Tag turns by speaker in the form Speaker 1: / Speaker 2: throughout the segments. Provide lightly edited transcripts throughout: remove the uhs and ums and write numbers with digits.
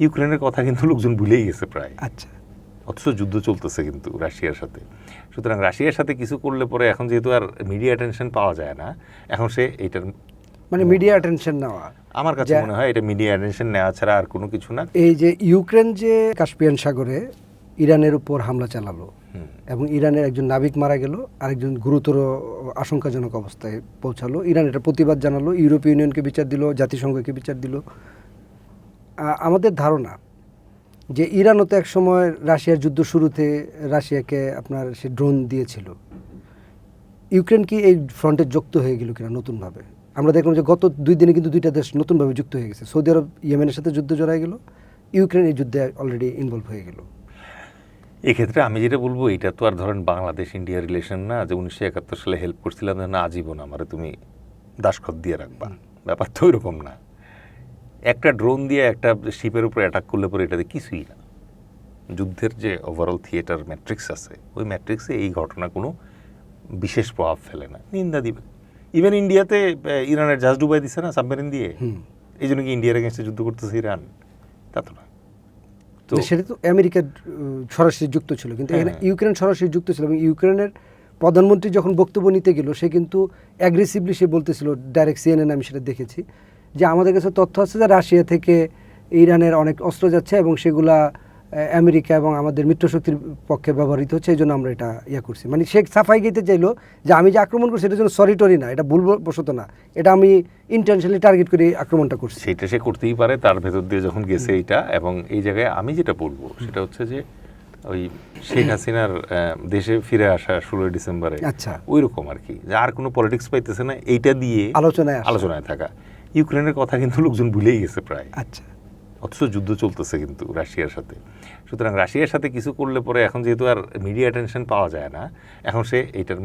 Speaker 1: ইউক্রেনের কথা কিন্তু লোকজন ভুলেই গেছে প্রায়।
Speaker 2: আচ্ছা,
Speaker 1: অথচ যুদ্ধ চলতেছে কিন্তু রাশিয়ার সাথে। সুতরাং রাশিয়ার সাথে কিছু করলে পরে এখন যেহেতু আর মিডিয়া অ্যাটেনশন পাওয়া যায় না, এখন সে এইটার
Speaker 2: মানে মিডিয়া অ্যাটেনশন নেওয়া,
Speaker 1: আমার কাছে মনে হয় এটা মিডিয়া অ্যাটেনশন নেওয়া ছাড়া আর কোনো কিছু না।
Speaker 2: এই যে ইউক্রেন যে কাস্পিয়ান সাগরে ইরানের উপর হামলা চালালো এবং ইরানের একজন নাবিক মারা গেল, আরেকজন গুরুতর আশঙ্কাজনক অবস্থায় পৌঁছালো, ইরান এটা প্রতিবাদ জানালো, ইউরোপীয় ইউনিয়নকে বিচার দিল, জাতিসংঘকে বিচার দিল। আমাদের ধারণা যে ইরানও তো এক সময় রাশিয়ার যুদ্ধ শুরুতে রাশিয়াকে আপনার সে ড্রোন দিয়েছিল। ইউক্রেন কি এই ফ্রন্টে যুক্ত হয়ে গেল কিনা নতুনভাবে? আমরা দেখলাম যে গত 2 দিনে কিন্তু 2টা দেশ নতুনভাবে যুক্ত হয়ে গেছে। সৌদি আরব ইয়েমেনের সাথে যুদ্ধ জড়াই গেল, ইউক্রেন এই যুদ্ধে অলরেডি ইনভলভ হয়ে গেল।
Speaker 1: এক্ষেত্রে আমি যেটা বলবো, এটা তো আর ধরেন বাংলাদেশ ইন্ডিয়া রিলেশন না যে 1971 সালে হেল্প করছিলাম না আজীবন আমারে তুমি দাসখত দিয়ে রাখবা, ব্যাপার তো ওইরকম না। একটা ড্রোন দিয়ে একটা শিপের উপরে অ্যাটাক করলে পরে এটাতে কিছুই না। যুদ্ধের যে ওভারঅল থিয়েটার ম্যাট্রিক্স আছে, ওই ম্যাট্রিক্সে এই ঘটনা কোনো বিশেষ প্রভাব ফেলে না, নিন্দা দিবে। ইভেন ইন্ডিয়াতে ইরানের জাহাজ ডুবাই দিচ্ছে না সাবমেরিন দিয়ে, এই জন্য কি ইন্ডিয়ার এগেনস্টে যুদ্ধ করতেছে ইরান? তা তো না। তো
Speaker 2: সেটা তো আমেরিকার সরাসরি যুক্ত ছিল, কিন্তু এখানে ইউক্রেন সরাসরি যুক্ত ছিল। এবং ইউক্রেনের প্রধানমন্ত্রী যখন বক্তব্য নিতে গেল, সে কিন্তু অ্যাগ্রেসিভলি সে বলতেছিল, ডাইরেক্ট সিএনএন আমি সেটা দেখেছি, যে আমাদের কাছে তথ্য আছে যে রাশিয়া থেকে ইরানের অনেক অস্ত্র যাচ্ছে এবং সেগুলা আমেরিকা এবং আমাদের মিত্রশক্তির পক্ষে ব্যবহৃত হচ্ছে, এই জন্য আমরা এটা করছি। মানে সে সাফাই গেতে চাইলো যে আমি যে আক্রমণ করছি এটার জন্য সরি টরি না, এটা ভুলবশত না, এটা আমি ইন্টেনশনালি টার্গেট করে আক্রমণটা করছি।
Speaker 1: সেটা সে করতেই পারে, তার ভেতর দিয়ে যখন গেছে এইটা। এবং এই জায়গায় আমি যেটা বলবো সেটা হচ্ছে যে ওই শেখ হাসিনার দেশে ফিরে আসা 16 ডিসেম্বরে,
Speaker 2: আচ্ছা,
Speaker 1: ওই রকম আর কি, যে আর কোনো পলিটিক্স পাইতেছে না, এইটা দিয়ে আলোচনায় থাকা। ইউক্রেনের কথা কিন্তু লোকজন ভুলেই গেছে প্রায়।
Speaker 2: আচ্ছা,
Speaker 1: অথচ যুদ্ধ চলতেছে কিন্তু রাশিয়ার সাথে। সুতরাং রাশিয়ার সাথে কিছু করলে পরে এখন যেহেতু আর মিডিয়া অ্যাটেনশন পাওয়া যায় না, এখন সে এইটার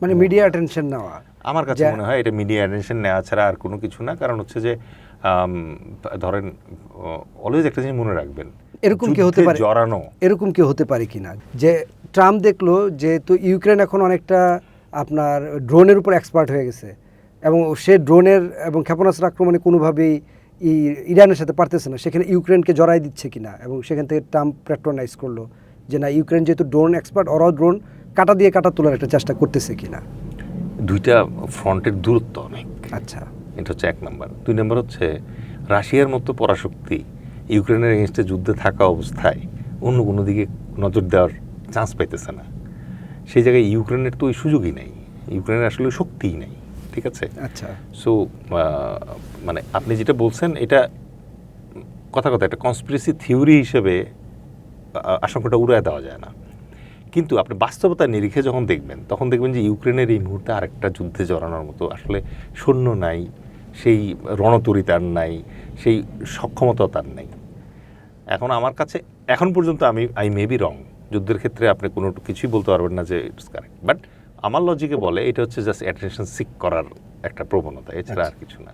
Speaker 2: মানে মিডিয়া অ্যাটেনশন নেওয়া,
Speaker 1: আমার কাছে মনে হয় এটা মিডিয়া অ্যাটেনশন নেওয়া ছাড়া আর কোনো কিছু না। কারণ হচ্ছে যে ধরেন অলওয়েজ একটা জিনিস মনে রাখবেন,
Speaker 2: এরকম কি হতে পারে,
Speaker 1: জড়ানো
Speaker 2: এরকম কি হতে পারে কিনা যে ট্রাম্প দেখলো যে তো ইউক্রেন এখন অনেকটা আপনার ড্রোনের উপর এক্সপার্ট হয়ে গেছে এবং সে ড্রোনের এবং ক্ষেপণাস্ত্র আক্রমণে কোনোভাবেই ইরানের সাথে পারতেছে না, সেখানে ইউক্রেনকে জড়াই দিচ্ছে কিনা, এবং সেখান থেকে ট্রাম্প প্যাট্রোনাইজ করলো যে না, ইউক্রেন যেহেতু ড্রোন এক্সপার্ট, ওরাও ড্রোন কাটা দিয়ে কাটা তোলার একটা চেষ্টা করতেছে কিনা।
Speaker 1: দুইটা ফ্রন্টের দূরত্ব অনেক।
Speaker 2: আচ্ছা,
Speaker 1: এটা হচ্ছে 1 নম্বর। 2 নম্বর হচ্ছে রাশিয়ার মতো পরাশক্তি ইউক্রেনের এগেনস্টে যুদ্ধে থাকা অবস্থায় অন্য কোনো দিকে নজর দেওয়ার চান্স পাইতেছে না। সেই জায়গায় ইউক্রেনের তো ওই সুযোগই নেই, ইউক্রেনের আসলে শক্তিই নেই। ঠিক আছে?
Speaker 2: আচ্ছা,
Speaker 1: সো মানে আপনি যেটা বলছেন এটা কথা একটা কনস্পিরেসি থিওরি হিসেবে আশঙ্কাটা উড়ায় দেওয়া যায় না। কিন্তু আপনি বাস্তবতার নিরিখে যখন দেখবেন, তখন দেখবেন যে ইউক্রেনের এই মুহূর্তে আরেকটা যুদ্ধে জড়ানোর মতো আসলে সৈন্য নাই, সেই রণতরী তার নাই, সেই সক্ষমতা তার নাই। এখন আমার কাছে এখন পর্যন্ত আই মে বি রং, যুদ্ধের ক্ষেত্রে আপনি কোনো কিছুই বলতে পারবেন না যে ইটস কারেক্ট, বাট আমার লজিকে বলে এটা হচ্ছে জাস্ট অ্যাটেনশন সিক করার একটা প্রবণতা, এছাড়া আর কিছু না।